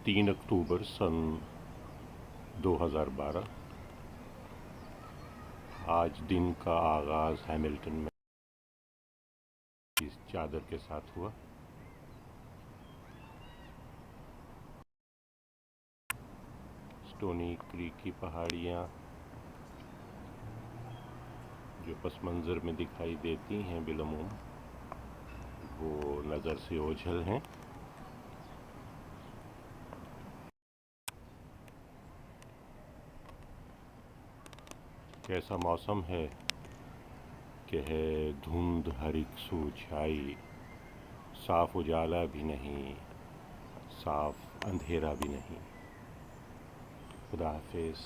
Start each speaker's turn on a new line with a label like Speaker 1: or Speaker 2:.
Speaker 1: 3 اکتوبر سن 2012 آج دن کا آغاز ہیملٹن میں اس چادر کے ساتھ ہوا۔ سٹونی کریک کی پہاڑیاں جو پس منظر میں دکھائی دیتی ہیں بالعموم وہ نظر سے اوجھل ہیں۔ کیسا موسم ہے کہ ہے دھند ہر ایک سو چھائی، صاف اجالا بھی نہیں، صاف اندھیرا بھی نہیں۔ خدا حافظ۔